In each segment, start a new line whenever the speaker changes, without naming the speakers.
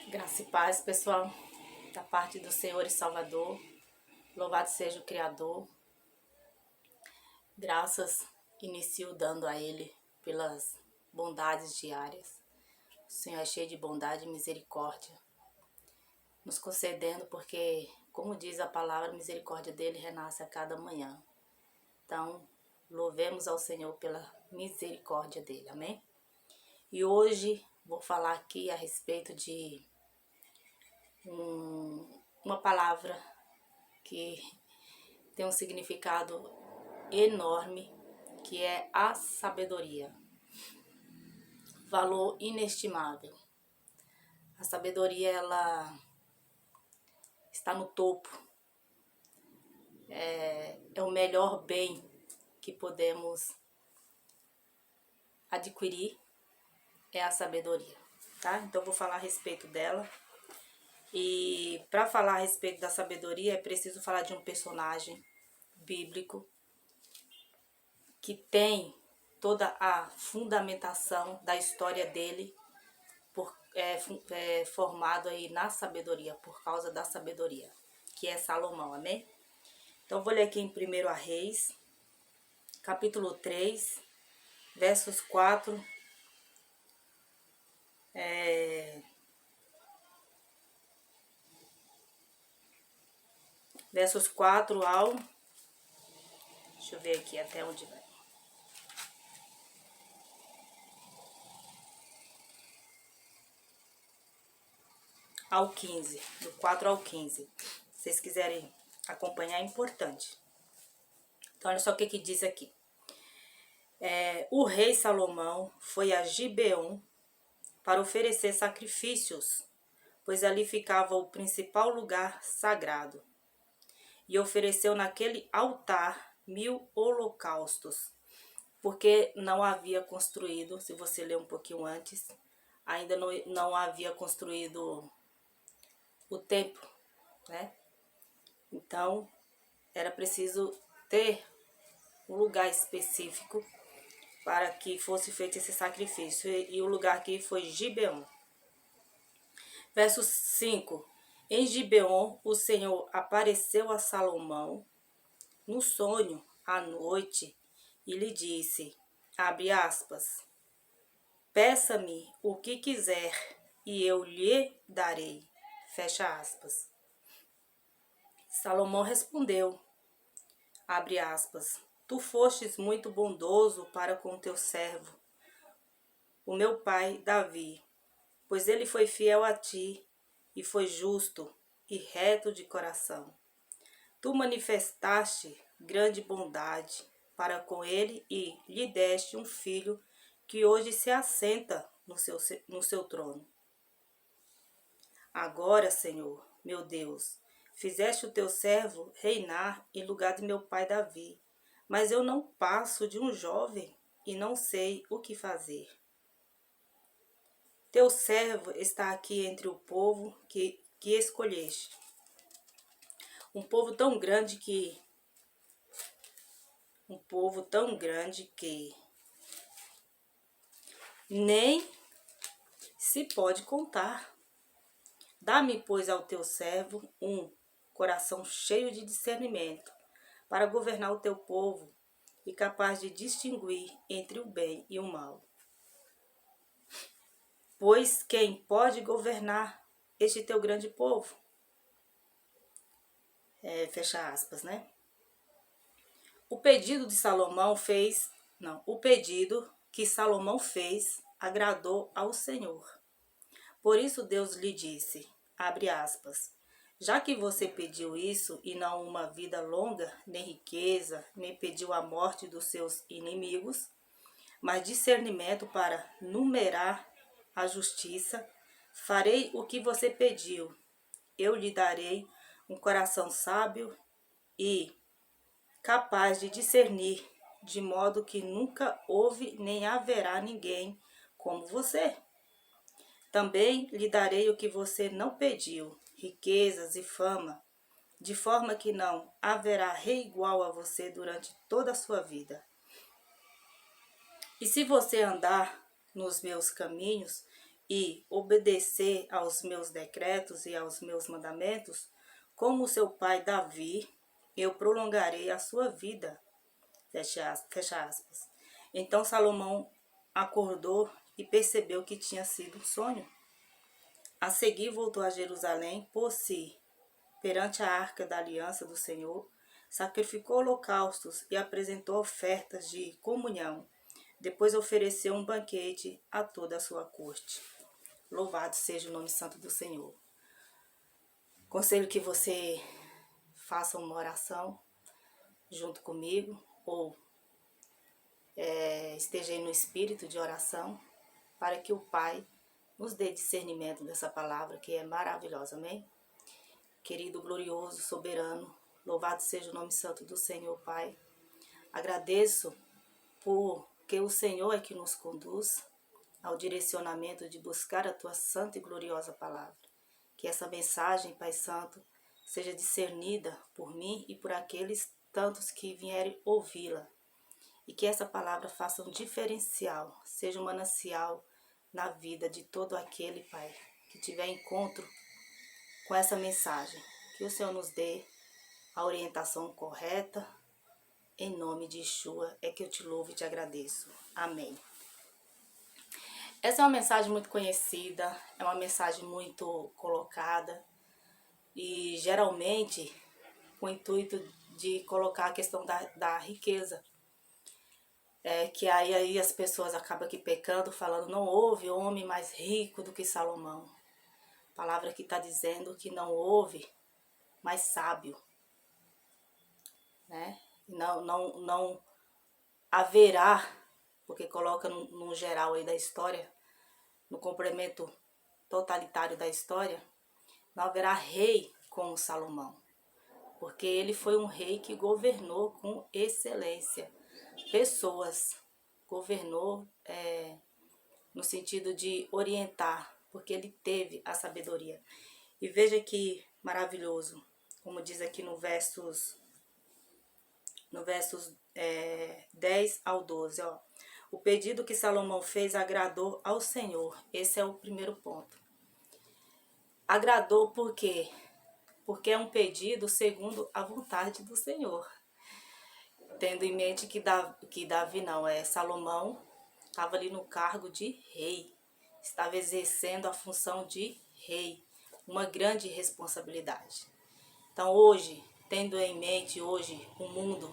Graça e paz, pessoal, da parte do Senhor e Salvador. Louvado seja o Criador. Graças inicio dando a Ele pelas bondades diárias. O Senhor é cheio de bondade e misericórdia, nos concedendo porque, como diz a palavra, a misericórdia dele renasce a cada manhã. Então, louvemos ao Senhor pela misericórdia dele, amém? E hoje vou falar aqui a respeito de uma palavra que tem um significado enorme, que é a sabedoria. Valor inestimável. A sabedoria, ela está no topo. É o melhor bem que podemos adquirir, é a sabedoria, tá? Então, eu vou falar a respeito dela. E para falar a respeito da sabedoria, é preciso falar de um personagem bíblico que tem toda a fundamentação da história dele formado aí na sabedoria, por causa da sabedoria, que é Salomão, amém? Então, vou ler aqui em 1 Reis, capítulo 3, versos 4, versos 4 ao... Deixa eu ver aqui até onde vai. Ao 15, do 4 ao 15. Se vocês quiserem acompanhar, é importante. Então, olha só o que diz aqui. O rei Salomão foi a Gibeon para oferecer sacrifícios, pois ali ficava o principal lugar sagrado. E ofereceu naquele altar 1000 holocaustos, porque não havia construído, se você ler um pouquinho antes, ainda não havia construído o templo, né? Então, era preciso ter um lugar específico para que fosse feito esse sacrifício. E o lugar aqui foi Gibeon. Verso 5. Em Gibeon, o Senhor apareceu a Salomão no sonho à noite e lhe disse, abre aspas, peça-me o que quiser e eu lhe darei, fecha aspas. Salomão respondeu, abre aspas, tu fostes muito bondoso para com teu servo, o meu pai Davi, pois ele foi fiel a ti e foi justo e reto de coração. Tu manifestaste grande bondade para com ele e lhe deste um filho que hoje se assenta no seu trono. Agora, Senhor, meu Deus, fizeste o teu servo reinar em lugar de meu pai Davi, mas eu não passo de um jovem e não sei o que fazer. Teu servo está aqui entre o povo que escolheste. Um povo tão grande que nem se pode contar. Dá-me, pois, ao teu servo um coração cheio de discernimento, para governar o teu povo e capaz de distinguir entre o bem e o mal. Pois quem pode governar este teu grande povo? Fecha aspas, né? O pedido que Salomão fez agradou ao Senhor. Por isso Deus lhe disse, abre aspas, já que você pediu isso e não uma vida longa, nem riqueza, nem pediu a morte dos seus inimigos, mas discernimento para numerar a justiça, farei o que você pediu. Eu lhe darei um coração sábio e capaz de discernir, de modo que nunca houve nem haverá ninguém como você. Também lhe darei o que você não pediu, riquezas e fama, de forma que não haverá rei igual a você durante toda a sua vida. E se você andar nos meus caminhos e obedecer aos meus decretos e aos meus mandamentos, como seu pai Davi, eu prolongarei a sua vida. Fecha aspas. Então Salomão acordou e percebeu que tinha sido um sonho. A seguir voltou a Jerusalém por si, perante a arca da aliança do Senhor, sacrificou holocaustos e apresentou ofertas de comunhão. Depois ofereceu um banquete a toda a sua corte. Louvado seja o nome santo do Senhor. Conselho que você faça uma oração junto comigo, ou esteja aí no espírito de oração, para que o Pai nos dê discernimento dessa palavra que é maravilhosa, amém? Querido, glorioso, soberano, louvado seja o nome santo do Senhor, Pai. Agradeço porque o Senhor é que nos conduz ao direcionamento de buscar a Tua santa e gloriosa palavra. Que essa mensagem, Pai Santo, seja discernida por mim e por aqueles tantos que vierem ouvi-la. E que essa palavra faça um diferencial, seja um manancial na vida de todo aquele, Pai, que tiver encontro com essa mensagem. Que o Senhor nos dê a orientação correta. Em nome de Yeshua é que eu te louvo e te agradeço. Amém. Essa é uma mensagem muito conhecida, é uma mensagem muito colocada e geralmente com o intuito de colocar a questão da riqueza. Que aí as pessoas acabam aqui pecando, falando, não houve homem mais rico do que Salomão. A palavra que está dizendo que não houve mais sábio, né? Não haverá, porque coloca no geral aí da história, no complemento totalitário da história, não haverá rei como Salomão, porque ele foi um rei que governou com excelência pessoas, governou no sentido de orientar, porque ele teve a sabedoria. E veja que maravilhoso, como diz aqui no versos 10 ao 12, ó. O pedido que Salomão fez agradou ao Senhor. Esse é o primeiro ponto. Agradou por quê? Porque é um pedido segundo a vontade do Senhor. Tendo em mente que Salomão estava ali no cargo de rei. Estava exercendo a função de rei. Uma grande responsabilidade. Então hoje, tendo em mente hoje o mundo,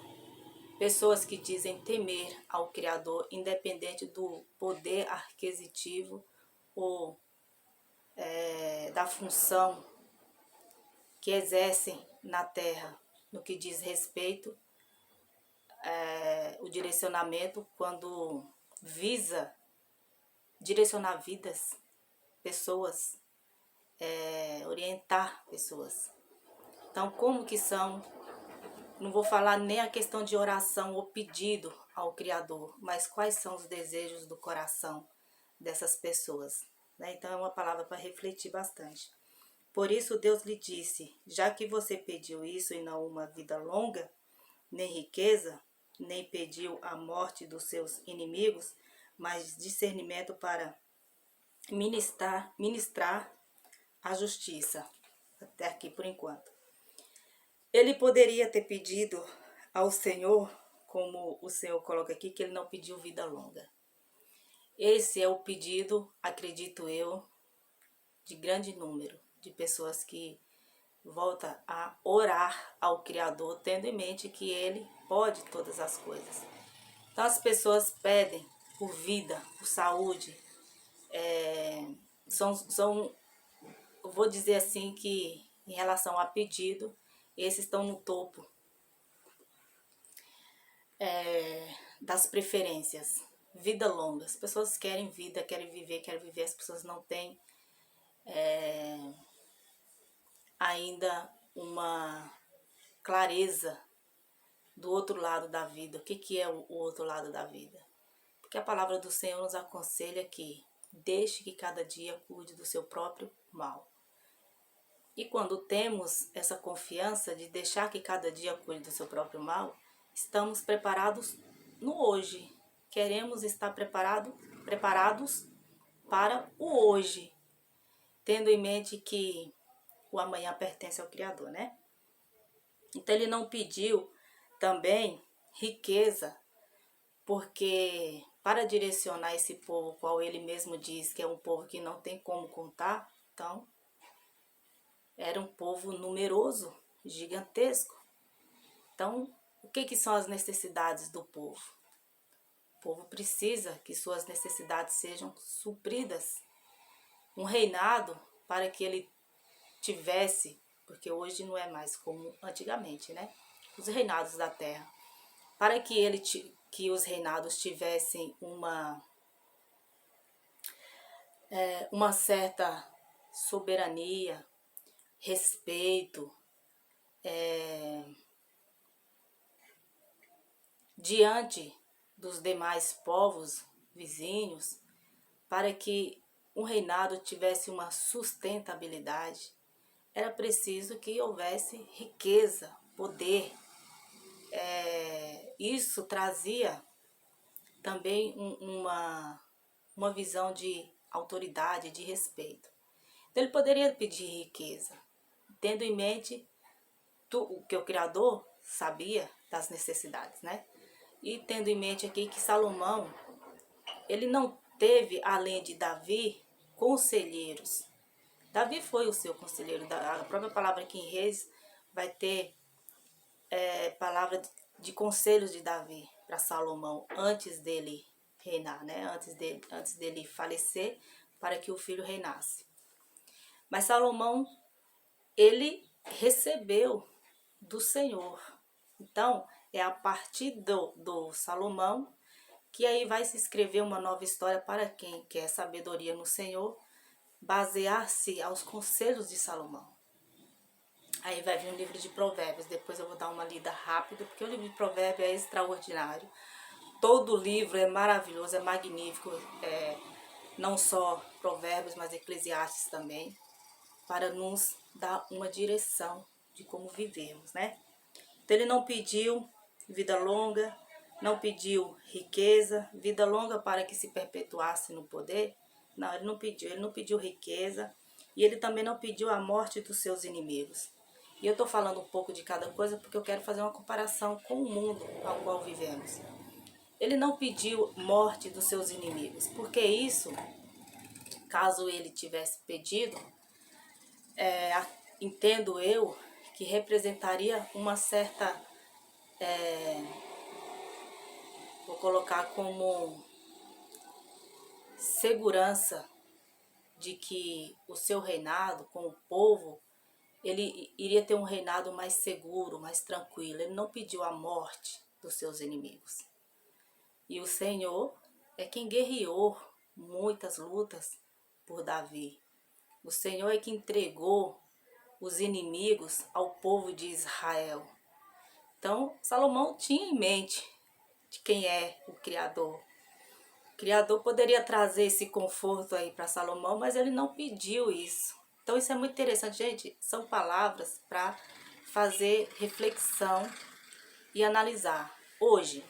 pessoas que dizem temer ao Criador, independente do poder aquisitivo ou da função que exercem na terra, no que diz respeito o direcionamento quando visa direcionar vidas, pessoas, orientar pessoas. Então, como que são? Não vou falar nem a questão de oração ou pedido ao Criador, mas quais são os desejos do coração dessas pessoas, né? Então é uma palavra para refletir bastante. Por isso Deus lhe disse, já que você pediu isso e não uma vida longa, nem riqueza, nem pediu a morte dos seus inimigos, mas discernimento para ministrar a justiça. Até aqui por enquanto. Ele poderia ter pedido ao Senhor, como o Senhor coloca aqui, que ele não pediu vida longa. Esse é o pedido, acredito eu, de grande número de pessoas que voltam a orar ao Criador, tendo em mente que Ele pode todas as coisas. Então as pessoas pedem por vida, por saúde, eu vou dizer assim que em relação a pedido, esses estão no topo das preferências. Vida longa. As pessoas querem vida, querem viver, as pessoas não têm ainda uma clareza do outro lado da vida. O que é o outro lado da vida? Porque a palavra do Senhor nos aconselha que deixe que cada dia cuide do seu próprio mal. E quando temos essa confiança de deixar que cada dia cuide do seu próprio mal, estamos preparados no hoje. Queremos estar preparados para o hoje, tendo em mente que o amanhã pertence ao Criador, né? Então ele não pediu também riqueza, porque para direcionar esse povo, qual ele mesmo diz que é um povo que não tem como contar, então era um povo numeroso, gigantesco. Então, o que são as necessidades do povo? O povo precisa que suas necessidades sejam supridas. Um reinado, para que ele tivesse, porque hoje não é mais como antigamente, né? Os reinados da terra. Para que os reinados tivessem uma certa soberania, respeito, diante dos demais povos vizinhos, para que um reinado tivesse uma sustentabilidade, era preciso que houvesse riqueza, poder. Isso trazia também uma visão de autoridade, de respeito. Então ele poderia pedir riqueza, tendo em mente o que o Criador sabia das necessidades, né? E tendo em mente aqui que Salomão, ele não teve, além de Davi, conselheiros. Davi foi o seu conselheiro. A própria palavra aqui em Reis vai ter palavra de conselhos de Davi para Salomão antes dele reinar, né? Antes dele falecer, para que o filho reinasse. Mas Salomão, ele recebeu do Senhor. Então, é a partir do Salomão que aí vai se escrever uma nova história para quem quer sabedoria no Senhor, basear-se aos conselhos de Salomão. Aí vai vir um livro de Provérbios, depois eu vou dar uma lida rápida, porque o livro de Provérbios é extraordinário. Todo livro é maravilhoso, é magnífico, não só Provérbios, mas Eclesiastes também, para nos dar uma direção de como vivermos, né? Então ele não pediu vida longa, não pediu riqueza, vida longa para que se perpetuasse no poder. Não, ele não pediu riqueza e ele também não pediu a morte dos seus inimigos. E eu estou falando um pouco de cada coisa porque eu quero fazer uma comparação com o mundo ao qual vivemos. Ele não pediu morte dos seus inimigos, porque isso, caso ele tivesse pedido, entendo eu que representaria uma certa, vou colocar como segurança de que o seu reinado com o povo, ele iria ter um reinado mais seguro, mais tranquilo. Ele não pediu a morte dos seus inimigos. E o Senhor é quem guerreou muitas lutas por Davi. O Senhor é que entregou os inimigos ao povo de Israel. Então, Salomão tinha em mente de quem é o Criador. O Criador poderia trazer esse conforto aí para Salomão, mas ele não pediu isso. Então, isso é muito interessante, gente. São palavras para fazer reflexão e analisar. Hoje,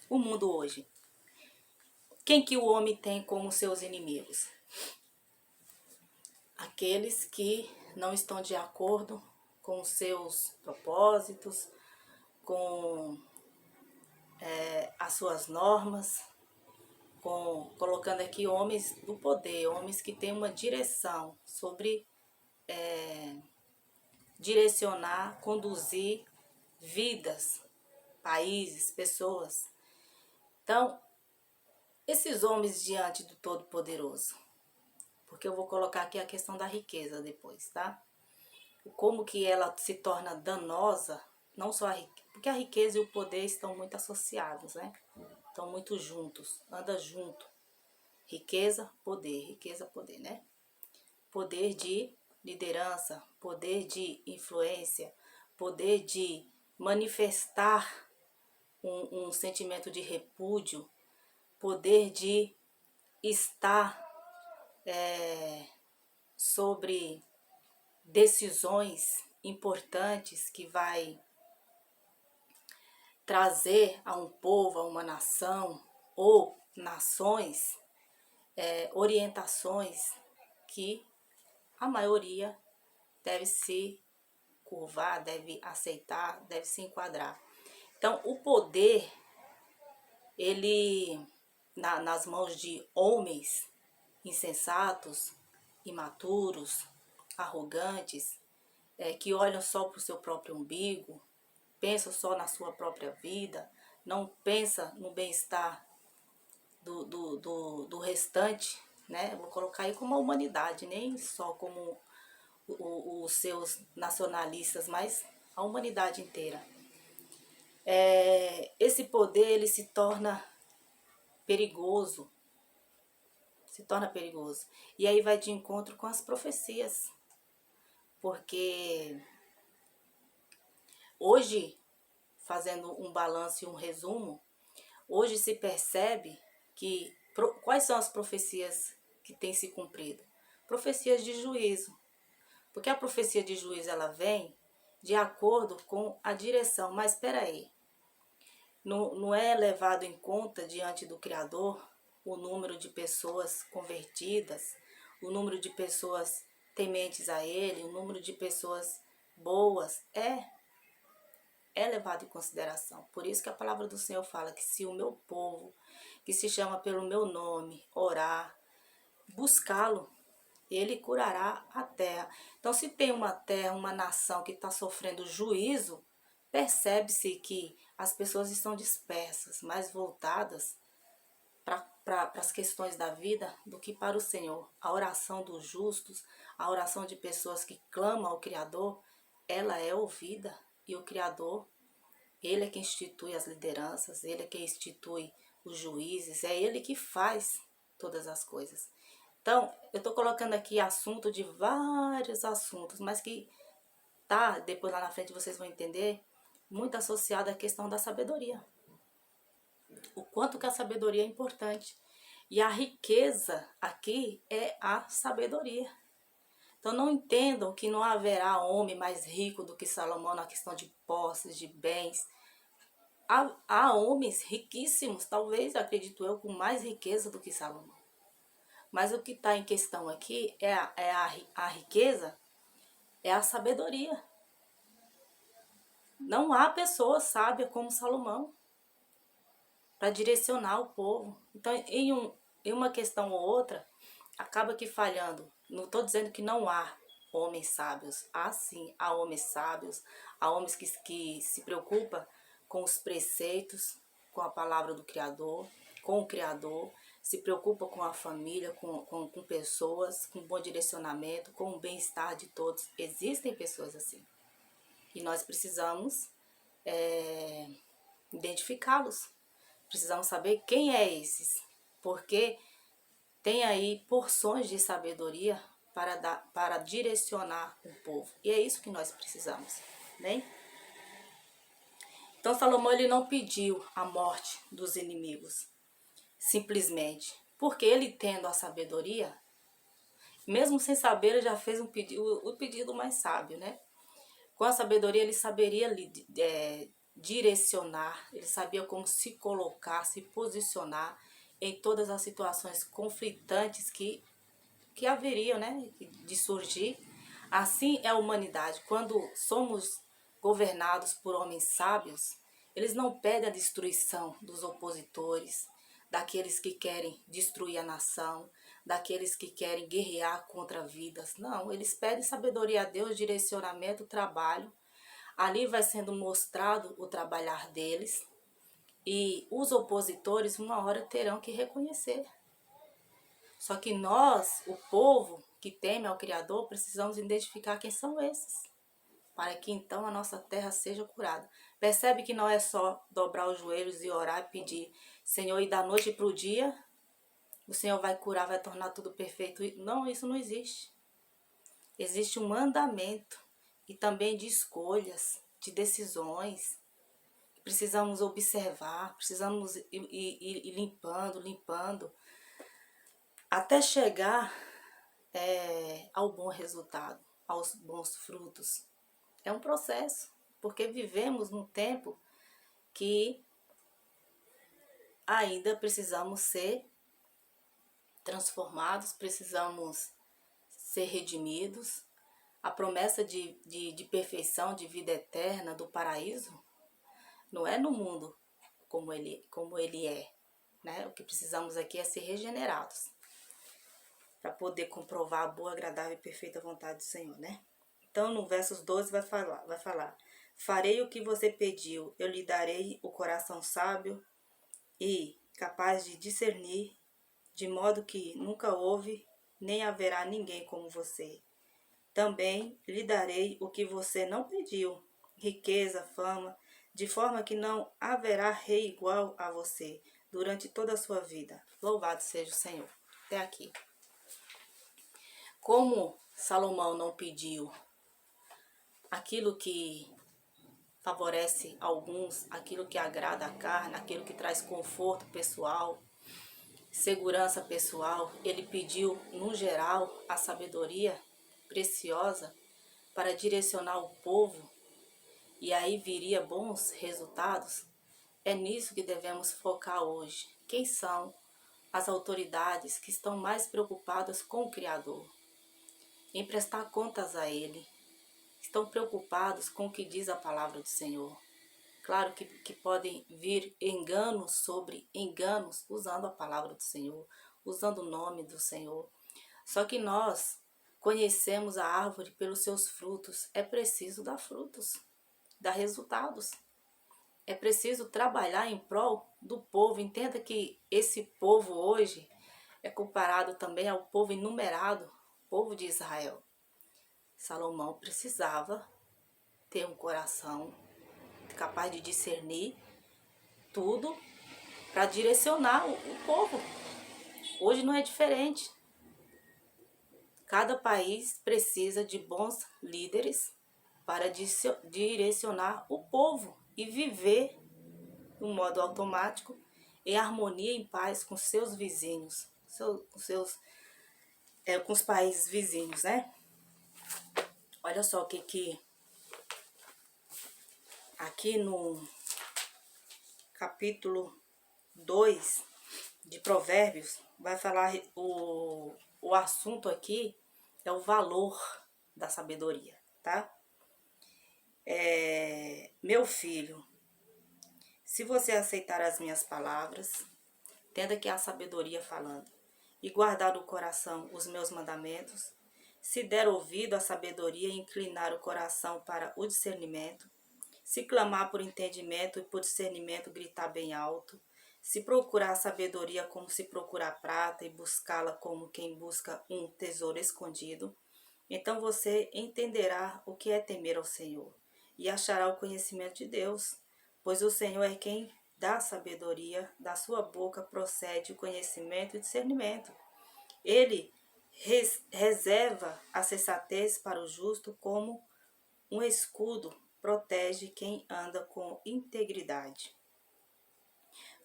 o mundo hoje. Quem que o homem tem como seus inimigos? Aqueles que não estão de acordo com os seus propósitos, com as suas normas, colocando aqui homens do poder, homens que têm uma direção sobre direcionar, conduzir vidas, países, pessoas. Então, esses homens diante do Todo-Poderoso, porque eu vou colocar aqui a questão da riqueza depois, tá? Como que ela se torna danosa, não só a riqueza, porque a riqueza e o poder estão muito associados, né? Estão muito juntos, anda junto. Riqueza, poder, né? Poder de liderança, poder de influência, poder de manifestar um sentimento de repúdio, poder de estar sobre decisões importantes que vai trazer a um povo, a uma nação ou nações, orientações que a maioria deve se curvar, deve aceitar, deve se enquadrar. Então, o poder, ele, nas mãos de homens insensatos, imaturos, arrogantes, que olham só para o seu próprio umbigo, pensam só na sua própria vida, não pensa no bem-estar do restante, né? Vou colocar aí como a humanidade, nem só como os seus nacionalistas, mas a humanidade inteira. Esse poder, ele se torna perigoso, E aí vai de encontro com as profecias, porque hoje, fazendo um balanço e um resumo, hoje se percebe que quais são as profecias que têm se cumprido? Profecias de juízo. Porque a profecia de juízo, ela vem de acordo com a direção. Mas espera aí, não é levado em conta diante do Criador o número de pessoas convertidas, o número de pessoas tementes a Ele, o número de pessoas boas? É levado em consideração. Por isso que a palavra do Senhor fala que se o meu povo, que se chama pelo meu nome, orar, buscá-lo, ele curará a terra. Então, se tem uma terra, uma nação que está sofrendo juízo, percebe-se que as pessoas estão dispersas, mais voltadas para as questões da vida do que para o Senhor. A oração dos justos, a oração de pessoas que clamam ao Criador, ela é ouvida. E o Criador, Ele é que institui as lideranças, Ele é que institui os juízes, é Ele que faz todas as coisas. Então, eu estou colocando aqui assunto de vários assuntos, mas que tá, depois lá na frente vocês vão entender, muito associado à questão da sabedoria. O quanto que a sabedoria é importante. E a riqueza aqui é a sabedoria. Então não entendam que não haverá homem mais rico do que Salomão na questão de posses, de bens. Há homens riquíssimos, talvez, acredito eu, com mais riqueza do que Salomão. Mas o que está em questão aqui a riqueza, é a sabedoria. Não há pessoa sábia como Salomão para direcionar o povo. Então, em uma questão ou outra, acaba que falhando. Não estou dizendo que não há homens sábios. Há sim, há homens sábios, há homens que se preocupam com os preceitos, com a palavra do Criador, com o Criador, se preocupa com a família, com pessoas, com bom direcionamento, com o bem-estar de todos. Existem pessoas assim. E nós precisamos identificá-los. Precisamos saber quem é esses. Porque tem aí porções de sabedoria para direcionar o povo. E é isso que nós precisamos, né? Então Salomão, ele não pediu a morte dos inimigos, simplesmente. Porque ele, tendo a sabedoria, mesmo sem saber, ele já fez o pedido mais sábio, né? Com a sabedoria, ele saberia direcionar, ele sabia como se colocar, se posicionar em todas as situações conflitantes que haveriam, né, de surgir. Assim é a humanidade. Quando somos governados por homens sábios, eles não pedem a destruição dos opositores, daqueles que querem destruir a nação, daqueles que querem guerrear contra vidas. Não, eles pedem sabedoria a Deus, direcionamento, trabalho. Ali vai sendo mostrado o trabalhar deles e os opositores uma hora terão que reconhecer. Só que nós, o povo que teme ao Criador, precisamos identificar quem são esses, para que então a nossa terra seja curada. Percebe que não é só dobrar os joelhos e orar e pedir, Senhor, e da noite para o dia, o Senhor vai curar, vai tornar tudo perfeito. Não, isso não existe. Existe um mandamento e também de escolhas, de decisões. Precisamos observar, precisamos ir limpando, até chegar ao bom resultado, aos bons frutos. É um processo, porque vivemos num tempo que ainda precisamos ser transformados, precisamos ser redimidos. A promessa de perfeição, de vida eterna, do paraíso, não é no mundo como ele é, né? O que precisamos aqui é ser regenerados, para poder comprovar a boa, agradável e perfeita vontade do Senhor, né? Então, no versos 12 vai falar: farei o que você pediu, eu lhe darei o coração sábio e capaz de discernir, de modo que nunca houve, nem haverá ninguém como você. Também lhe darei o que você não pediu, riqueza, fama, de forma que não haverá rei igual a você durante toda a sua vida. Louvado seja o Senhor. Até aqui. Como Salomão não pediu aquilo que favorece alguns, aquilo que agrada a carne, aquilo que traz conforto pessoal, segurança pessoal, ele pediu, no geral, a sabedoria preciosa para direcionar o povo, e aí viria bons resultados. É nisso que devemos focar hoje. Quem são as autoridades que estão mais preocupadas com o Criador, em prestar contas a Ele? Estão preocupados com o que diz a palavra do Senhor. Claro que podem vir enganos sobre enganos, usando a palavra do Senhor, usando o nome do Senhor. Só que nós conhecemos a árvore pelos seus frutos. É preciso dar frutos, dar resultados. É preciso trabalhar em prol do povo. Entenda que esse povo hoje é comparado também ao povo inumerado, povo de Israel. Salomão precisava ter um coração capaz de discernir tudo para direcionar o povo. Hoje não é diferente. Cada país precisa de bons líderes para direcionar o povo e viver de um modo automático, em harmonia, em paz com seus vizinhos, com os países vizinhos, né? Olha só o que aqui no capítulo 2 de Provérbios vai falar, o assunto aqui é o valor da sabedoria, tá? Meu filho, se você aceitar as minhas palavras, entenda que é a sabedoria falando, e guardar no coração os meus mandamentos, se der ouvido à sabedoria e inclinar o coração para o discernimento, se clamar por entendimento e por discernimento gritar bem alto, se procurar a sabedoria como se procurar prata e buscá-la como quem busca um tesouro escondido, então você entenderá o que é temer ao Senhor e achará o conhecimento de Deus, pois o Senhor é quem dá sabedoria, da sua boca procede o conhecimento e discernimento. Ele reserva a sensatez para o justo como um escudo, protege quem anda com integridade,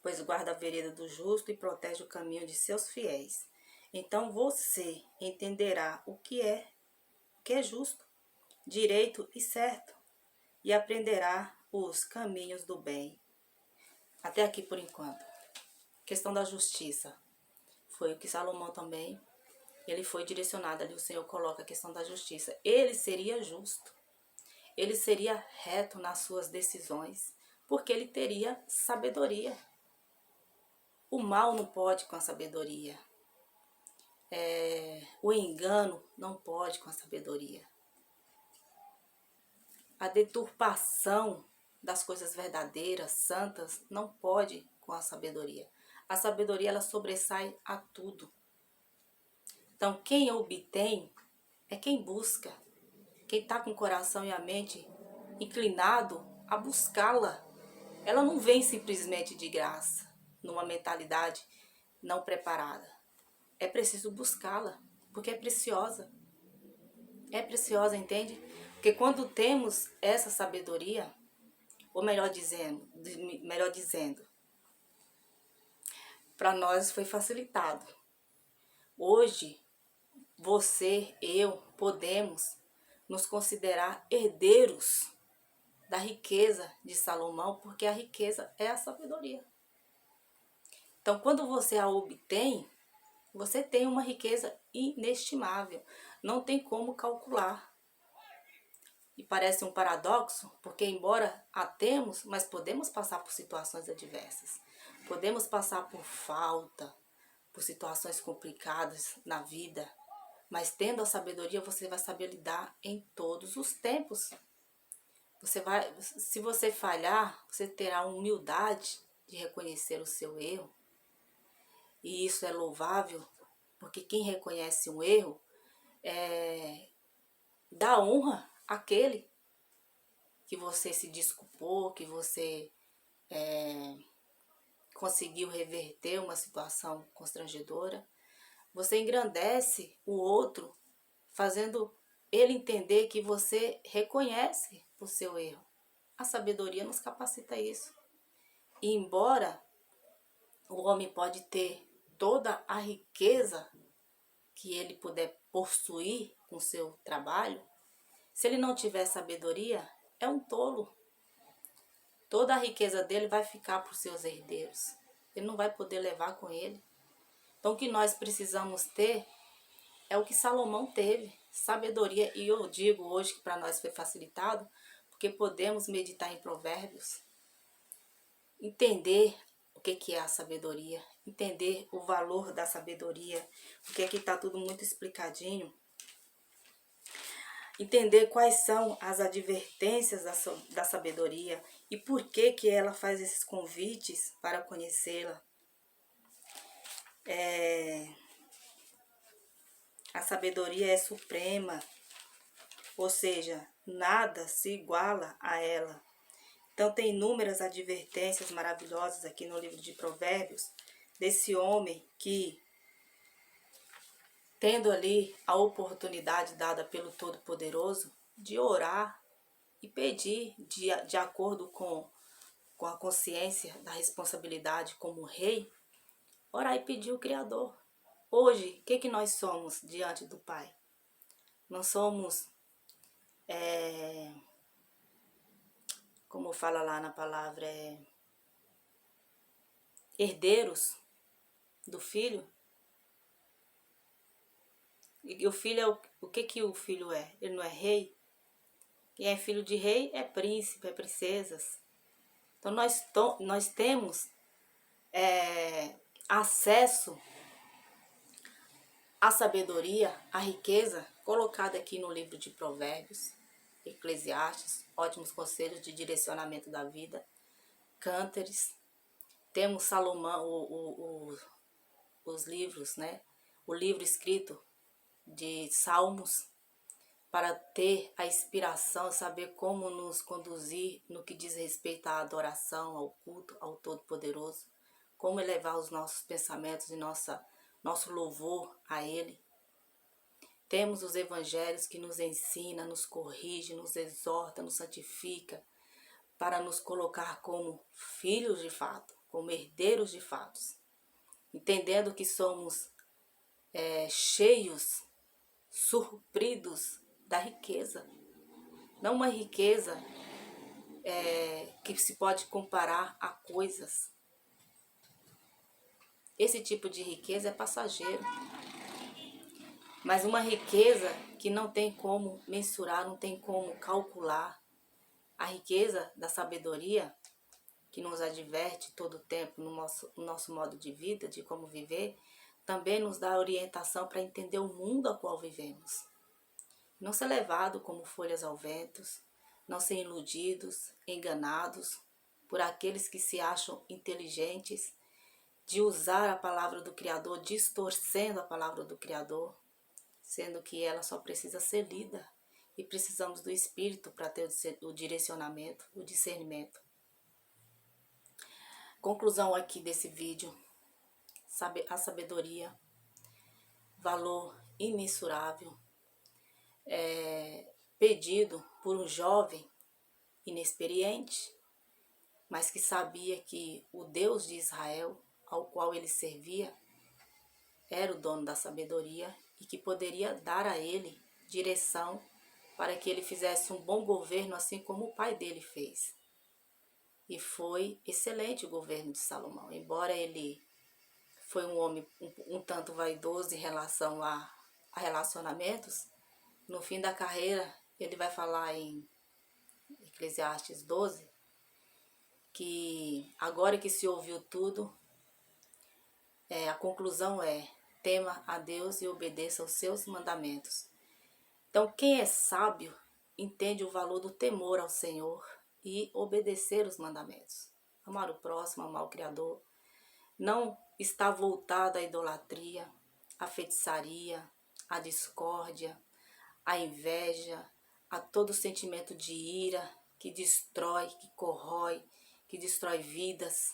pois guarda a vereda do justo e protege o caminho de seus fiéis. Então você entenderá o que é justo, direito e certo, e aprenderá os caminhos do bem. Até aqui por enquanto. Questão da justiça. Foi o que Salomão também, ele foi direcionado ali, o Senhor coloca a questão da justiça. Ele seria justo, ele seria reto nas suas decisões, porque ele teria sabedoria. O mal não pode com a sabedoria. O engano não pode com a sabedoria. A deturpação das coisas verdadeiras, santas, não pode com a sabedoria. A sabedoria, ela sobressai a tudo. Então, quem obtém é quem busca. Quem está com o coração e a mente inclinado a buscá-la. Ela não vem simplesmente de graça, numa mentalidade não preparada. É preciso buscá-la, porque é preciosa. É preciosa, entende? Porque quando temos essa sabedoria, ou melhor dizendo, para nós foi facilitado. Hoje, você, eu, podemos nos considerar herdeiros da riqueza de Salomão, porque a riqueza é a sabedoria. Então, quando você a obtém, Você tem uma riqueza inestimável, não tem como calcular. E parece um paradoxo, porque embora a temos, mas podemos passar por situações adversas. Podemos passar por falta, por situações complicadas na vida, mas tendo a sabedoria, você vai saber lidar em todos os tempos. Se você falhar, você terá humildade de reconhecer o seu erro. E isso é louvável, porque quem reconhece um erro dá honra àquele que você se desculpou, que você conseguiu reverter uma situação constrangedora. Você engrandece o outro, fazendo ele entender que você reconhece o seu erro. A sabedoria nos capacita a isso. E embora o homem pode ter toda a riqueza que ele puder possuir com seu trabalho, se ele não tiver sabedoria, é um tolo. Toda a riqueza dele vai ficar para os seus herdeiros. Ele não vai poder levar com ele. Então o que nós precisamos ter é o que Salomão teve, sabedoria. E eu digo hoje que para nós foi facilitado, porque podemos meditar em provérbios, entender o que é a sabedoria, entender o valor da sabedoria, porque aqui está tudo muito explicadinho. Entender quais são as advertências da sabedoria e por que ela faz esses convites para conhecê-la. A sabedoria é suprema, ou seja, nada se iguala a ela. Então tem inúmeras advertências maravilhosas aqui no livro de Provérbios, desse homem que, tendo ali a oportunidade dada pelo Todo-Poderoso de orar e pedir de acordo com a consciência da responsabilidade como rei, orar e pedir o Criador. Hoje, o que nós somos diante do Pai? Nós somos, como fala lá na palavra, herdeiros do Filho. E o filho é o que o filho é? Ele não é rei? Quem é filho de rei é príncipe, é princesas. Então nós temos acesso à sabedoria, à riqueza, colocada aqui no livro de Provérbios, Eclesiastes, ótimos conselhos de direcionamento da vida, Cântares. Temos Salomão, os livros, né? O livro escrito de Salmos, para ter a inspiração, saber como nos conduzir no que diz respeito à adoração, ao culto, ao Todo-Poderoso, como elevar os nossos pensamentos e nosso louvor a Ele. Temos os evangelhos que nos ensina, nos corrige, nos exorta, nos santifica, para nos colocar como filhos de fato, como herdeiros de fatos, entendendo que somos cheios, supridos da riqueza. Não uma riqueza que se pode comparar a coisas. Esse tipo de riqueza é passageiro. Mas uma riqueza que não tem como mensurar, não tem como calcular. A riqueza da sabedoria, que nos adverte todo o tempo no nosso modo de vida, de como viver, também nos dá orientação para entender o mundo a qual vivemos. Não ser levado como folhas ao vento, não ser iludidos, enganados por aqueles que se acham inteligentes, de usar a palavra do Criador, distorcendo a palavra do Criador, sendo que ela só precisa ser lida e precisamos do Espírito para ter o direcionamento, o discernimento. Conclusão aqui desse vídeo, a sabedoria, valor imensurável, pedido por um jovem inexperiente, mas que sabia que o Deus de Israel, ao qual ele servia, era o dono da sabedoria e que poderia dar a ele direção para que ele fizesse um bom governo, assim como o pai dele fez. E foi excelente o governo de Salomão, embora ele foi um homem um tanto vaidoso em relação a relacionamentos, no fim da carreira, ele vai falar em Eclesiastes 12, que agora que se ouviu tudo, a conclusão é: tema a Deus e obedeça aos seus mandamentos. Então, quem é sábio entende o valor do temor ao Senhor e obedecer os mandamentos. Amar o próximo, amar o Criador. Não está voltado à idolatria, à feitiçaria, à discórdia, à inveja, a todo sentimento de ira que destrói, que corrói, que destrói vidas,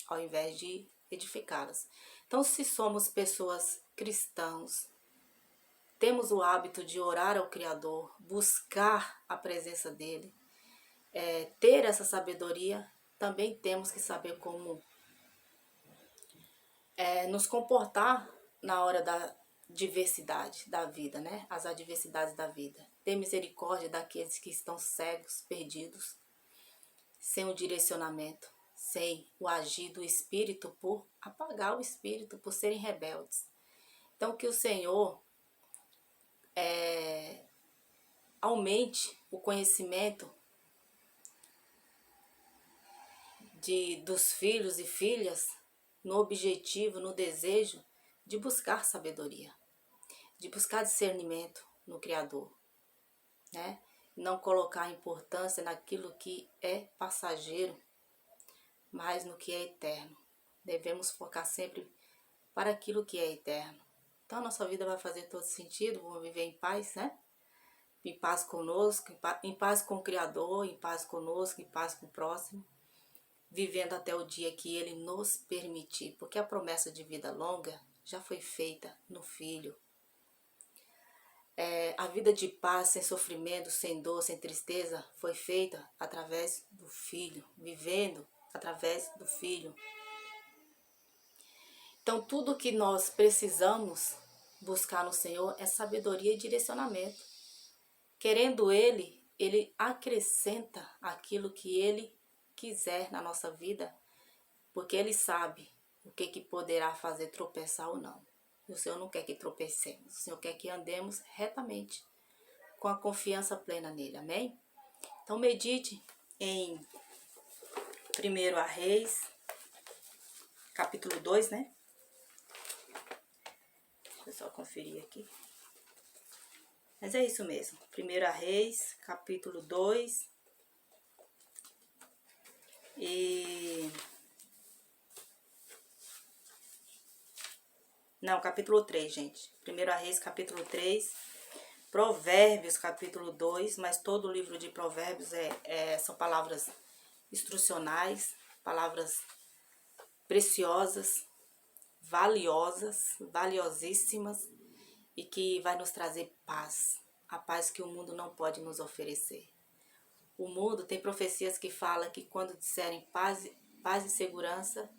ao invés de edificá-las. Então, se somos pessoas cristãos, temos o hábito de orar ao Criador, buscar a presença dEle, ter essa sabedoria, também temos que saber como nos comportar na hora da diversidade da vida, né? As adversidades da vida. Ter misericórdia daqueles que estão cegos, perdidos, sem o direcionamento, sem o agir do Espírito, por apagar o Espírito, por serem rebeldes. Então, que o Senhor aumente o conhecimento dos filhos e filhas no objetivo, no desejo de buscar sabedoria, de buscar discernimento no Criador, né? Não colocar importância naquilo que é passageiro, mas no que é eterno. Devemos focar sempre para aquilo que é eterno. Então a nossa vida vai fazer todo sentido, vamos viver em paz, né? Em paz conosco, em paz com o Criador, em paz conosco, em paz com o próximo, vivendo até o dia que Ele nos permitir, porque a promessa de vida longa já foi feita no Filho. A vida de paz, sem sofrimento, sem dor, sem tristeza, foi feita através do Filho, vivendo através do Filho. Então, tudo que nós precisamos buscar no Senhor é sabedoria e direcionamento. Querendo Ele acrescenta aquilo que Ele quiser na nossa vida, porque Ele sabe o que poderá fazer tropeçar ou não. E o Senhor não quer que tropecemos, o Senhor quer que andemos retamente, com a confiança plena nele, amém? Então medite em 1 Reis, capítulo 2, né? Deixa eu só conferir aqui. Mas é isso mesmo, 1 Reis, capítulo 2, Não, capítulo 3, gente. 1 Reis, capítulo 3. Provérbios, capítulo 2. Mas todo o livro de Provérbios são palavras instrucionais, palavras preciosas, valiosíssimas e que vai nos trazer paz. A paz que o mundo não pode nos oferecer. O mundo tem profecias que falam que quando disserem paz e segurança,